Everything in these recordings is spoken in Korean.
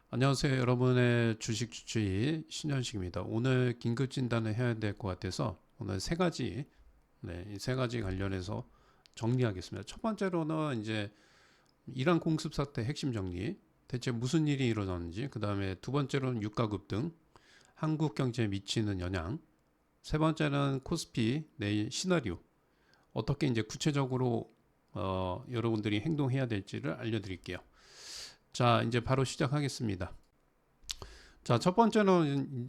안녕하세요. 여러분의 주식 주치의 신현식입니다. 오늘 긴급 진단을 해야 될 것 같아서 오늘 세 가지, 이 세 가지 관련해서 정리하겠습니다. 첫 번째로는 이제 이란 공습 사태 핵심 정리, 대체 무슨 일이 일어났는지, 그 다음에 두 번째로는 유가 급등, 한국 경제에 미치는 영향, 세 번째는 코스피 내일 시나리오, 어떻게 이제 구체적으로 여러분들이 행동해야 될지를 알려드릴게요. 자, 이제 바로 시작하겠습니다. 자, 첫 번째는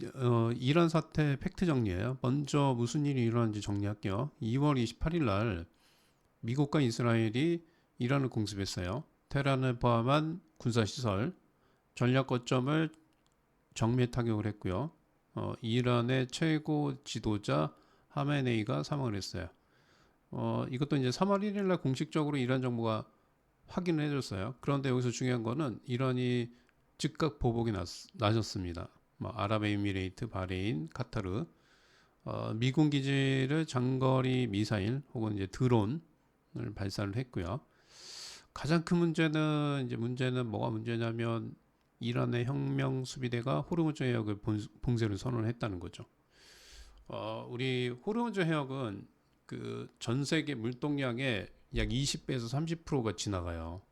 이란 사태 팩트 정리예요. 먼저 무슨 일이 일어났는지 정리할게요. 2월 28일 날 미국과 이스라엘이 이란을 공습했어요. 테헤란을 포함한 군사시설, 전략 거점을 정밀 타격을 했고요. 이란의 최고 지도자 하메네이가 사망을 했어요. 이것도 이제 3월 1일 날 공식적으로 이란 정부가 확인을 해줬어요. 그런데 여기서 중요한 거는 이란이 즉각 보복이 나섰습니다. 뭐 아랍에미레이트, 바레인, 카타르, 미군 기지를 장거리 미사일 혹은 이제 드론을 발사를 했고요. 가장 큰 문제는 뭐가 문제냐면 이란의 혁명 수비대가 호르무즈 해역을 봉쇄를 선언했다는 거죠. 우리 호르무즈 해역은 그 전 세계 물동량의 약 20배에서 30%가 지나가요.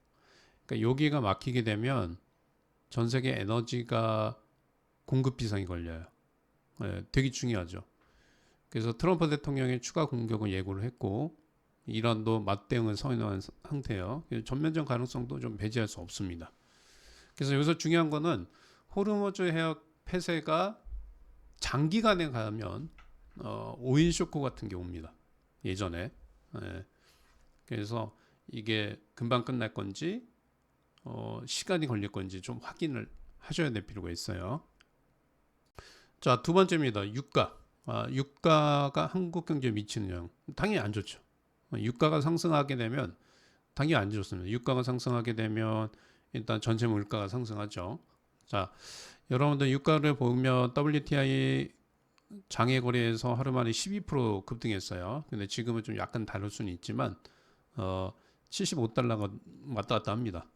그러니까 여기가 막히게 되면 전 세계 에너지가 공급 비상이 걸려요. 되게 중요하죠. 그래서 트럼프 대통령의 추가 공격을 예고를 했고 이란도 맞대응을 선언한 상태예요. 전면전 가능성도 좀 배제할 수 없습니다. 그래서 여기서 중요한 거는 호르무즈 해역 폐쇄가 장기간에 가면 오일 쇼크 같은 게 옵니다. 예전에. 그래서 이게 금방 끝날 건지 시간이 걸릴 건지 좀 확인을 하셔야 될 필요가 있어요. 자, 두 번째입니다. 유가. 유가가 한국 경제에 미치는 영향. 당연히 안 좋죠. 유가가 상승하게 되면 당연히 안 좋습니다. 유가가 상승하게 되면 일단 전체 물가가 상승하죠. 자, 여러분들 유가를 보면 WTI 장외 거래에서 하루 만에 12% 급등했어요. 근데 지금은 좀 약간 다를 수는 있지만 75달러가 왔다 갔다 합니다.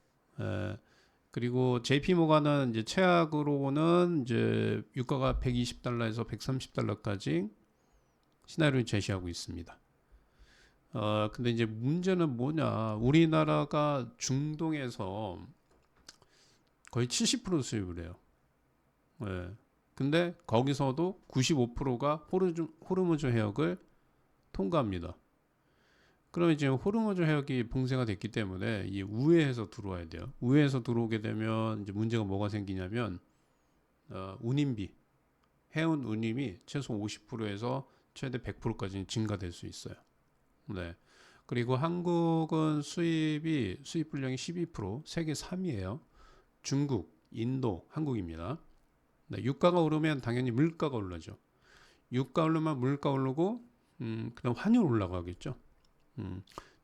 그리고 JP 모가는 이제 최악으로는 이제 유가가 120달러에서 130달러까지 시나리오를 제시하고 있습니다. 근데 이제 문제는 뭐냐? 우리나라가 중동에서 거의 70% 수입을 해요. 근데 거기서도 95%가 호르무즈 해역을 통과합니다. 그러면 지금 호르무즈 해역이 봉쇄가 됐기 때문에 이 우회해서 들어와야 돼요. 우회해서 들어오게 되면 이제 문제가 뭐가 생기냐면 운임비, 해운 운임이 최소 50%에서 최대 100%까지 증가될 수 있어요. 네. 그리고 한국은 수입 분량이 12%, 세계 3위예요. 중국, 인도, 한국입니다. 네, 유가가 오르면 당연히 물가가 올라죠. 유가 오르면 물가 오르고 그다음 환율 올라가겠죠.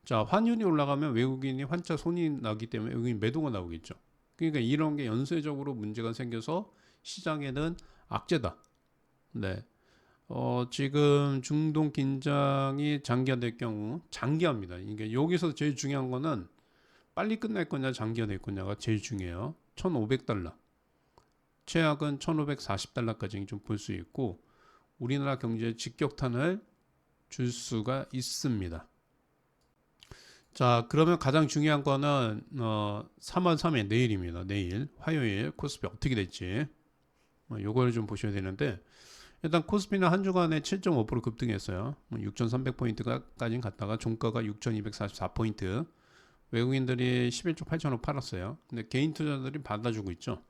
자, 환율이 올라가면 외국인이 환차 손이 나기 때문에 외국인 매도가 나오겠죠. 그러니까 이런 게 연쇄적으로 문제가 생겨서 시장에는 악재다. 네. 지금 중동 긴장이 장기화될 경우 장기화입니다. 이게 여기서 제일 중요한 거는 빨리 끝날 거냐 장기화될 거냐가 제일 중요해요. 1,500달러. 최악은 1,540달러까지 좀 볼 수 있고 우리나라 경제에 직격탄을 줄 수가 있습니다. 자, 그러면 가장 중요한 거는 3월 3일 내일입니다. 내일 화요일 코스피 어떻게 될지 요거를 좀 보셔야 되는데 일단 코스피는 한 주간에 7.5% 급등했어요. 6,300포인트까지 갔다가 종가가 6,244포인트. 외국인들이 11조 8천억 팔았어요. 근데 개인 투자들이 받아주고 있죠.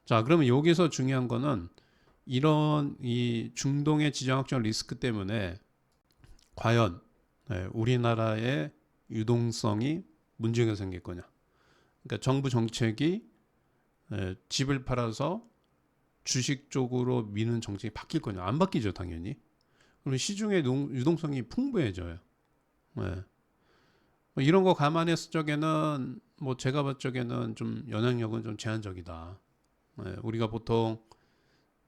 자, 그러면 여기서 중요한 거는 이런 이 중동의 지정학적 리스크 때문에 과연 우리나라의 유동성이 문제가 생길 거냐. 그러니까 정부 정책이 집을 팔아서 주식 쪽으로 미는 정책이 바뀔 거냐. 안 바뀌죠, 당연히. 그럼 시중의 유동성이 풍부해져요. 네. 이런 거 감안했을 적에는 뭐 제가 봤을 적에는 좀 영향력은 좀 제한적이다. 우리가 보통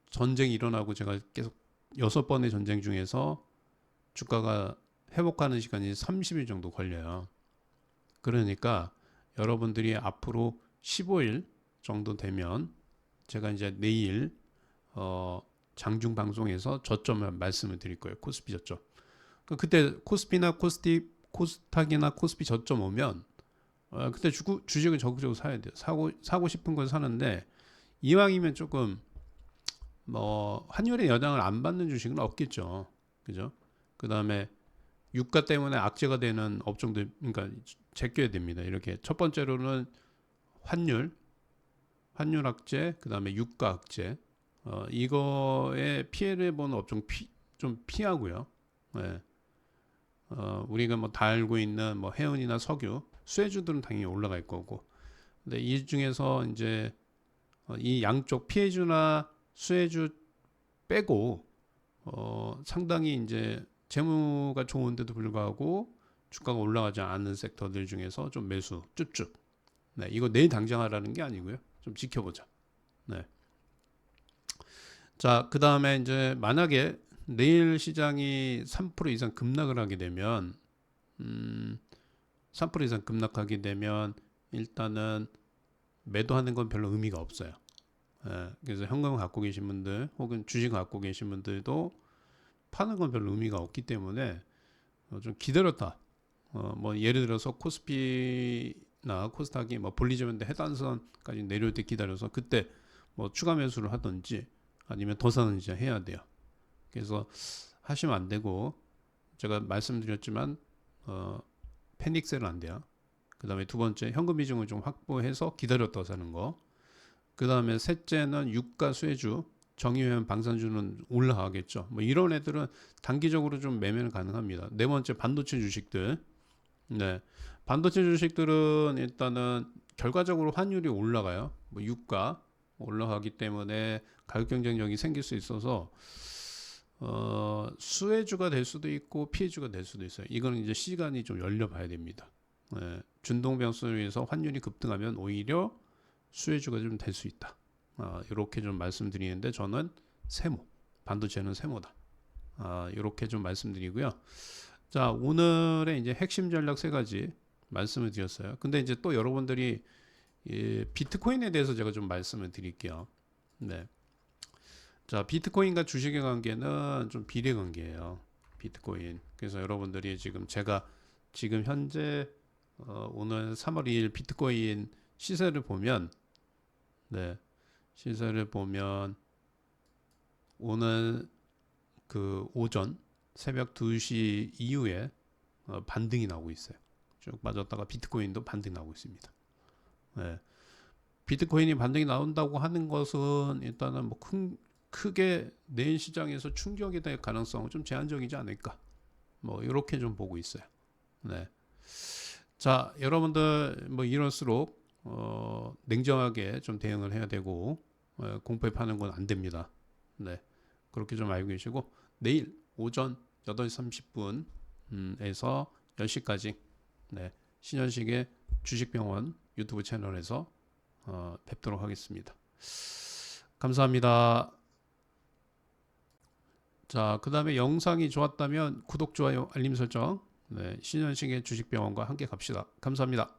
전쟁이 일어나고 제가 계속 6번의 전쟁 중에서 주가가 회복하는 시간이 30일 정도 걸려요. 그러니까 여러분들이 앞으로 15일 정도 되면 제가 이제 내일 장중 방송에서 저점을 말씀을 드릴 거예요. 코스피 저점. 그때 코스피나 코스닥이나 코스피 저점 오면 그때 주식을 적극적으로 사야 돼요. 사고 싶은 걸 사는데 이왕이면 조금 뭐 환율의 영향을 안 받는 주식은 없겠죠. 그죠? 그 다음에 유가 때문에 악재가 되는 업종들, 그러니까 제껴야 됩니다. 이렇게 첫 번째로는 환율 악재, 그 다음에 유가 악재, 이거에 피해를 보는 업종 좀 피하고요. 네. 우리가 뭐 다 알고 있는 뭐 해운이나 석유, 수혜주들은 당연히 올라갈 거고, 근데 이 중에서 이제 이 양쪽 피해주나 수혜주 빼고 상당히 이제 재무가 좋은데도 불구하고 주가가 올라가지 않는 섹터들 중에서 좀 매수 쭉쭉. 네, 이거 내일 당장 하라는 게 아니고요. 좀 지켜보자. 네. 자, 그 다음에 이제 만약에 내일 시장이 3% 이상 급락을 하게 되면, 3% 이상 급락하게 되면 일단은 매도하는 건 별로 의미가 없어요. 예, 그래서 현금 갖고 계신 분들 혹은 주식 갖고 계신 분들도 파는 건 별로 의미가 없기 때문에 좀 기다렸다. 뭐 예를 들어서 코스피나 코스닥이 뭐 볼리지면대 해단선까지 내려올 때 기다려서 그때 뭐 추가 매수를 하든지 아니면 더 사는지 해야 돼요. 그래서 하시면 안 되고, 제가 말씀드렸지만 패닉셀은 안 돼요. 그 다음에 두 번째 현금 비중을 좀 확보해서 기다렸다 사는 거. 그 다음에 셋째는 유가 수혜주, 정유현 방산주는 올라가겠죠. 뭐 이런 애들은 단기적으로 좀 매매는 가능합니다. 네 번째 반도체 주식들. 네, 반도체 주식들은 일단은 결과적으로 환율이 올라가요. 뭐 유가 올라가기 때문에 가격 경쟁력이 생길 수 있어서 수혜주가 될 수도 있고 피해주가 될 수도 있어요. 이거는 이제 시간이 좀 열려봐야 됩니다. 네, 준동 변수를 위해서 환율이 급등하면 오히려 수혜주가 좀 될 수 있다. 이렇게 좀 말씀드리는데 저는 세모, 반도체는 세모다. 이렇게 좀 말씀드리고요. 자, 오늘의 이제 핵심 전략 세 가지 말씀을 드렸어요. 근데 이제 또 여러분들이 비트코인에 대해서 제가 좀 말씀을 드릴게요. 네. 자, 비트코인과 주식의 관계는 좀 비례 관계예요. 비트코인. 그래서 여러분들이 제가 지금 현재 오늘 3월 2일 비트코인 시세를 보면, 네, 시세를 보면 오늘 그 오전 새벽 2시 이후에 반등이 나오고 있어요. 쭉 빠졌다가 비트코인도 반등이 나오고 있습니다. 네. 비트코인이 반등이 나온다고 하는 것은 일단은 뭐 크게 내일 시장에서 충격이 될 가능성은 좀 제한적이지 않을까. 뭐 이렇게 좀 보고 있어요. 네. 자, 여러분들 뭐 이럴수록 냉정하게 좀 대응을 해야 되고 공포에 파는 건 안 됩니다. 네, 그렇게 좀 알고 계시고 내일 오전 8시 30분에서 10시까지 네, 신현식의 주식병원 유튜브 채널에서 뵙도록 하겠습니다. 감사합니다. 자, 그 다음에 영상이 좋았다면 구독, 좋아요, 알림 설정, 네, 신현식의 주식병원과 함께 갑시다. 감사합니다.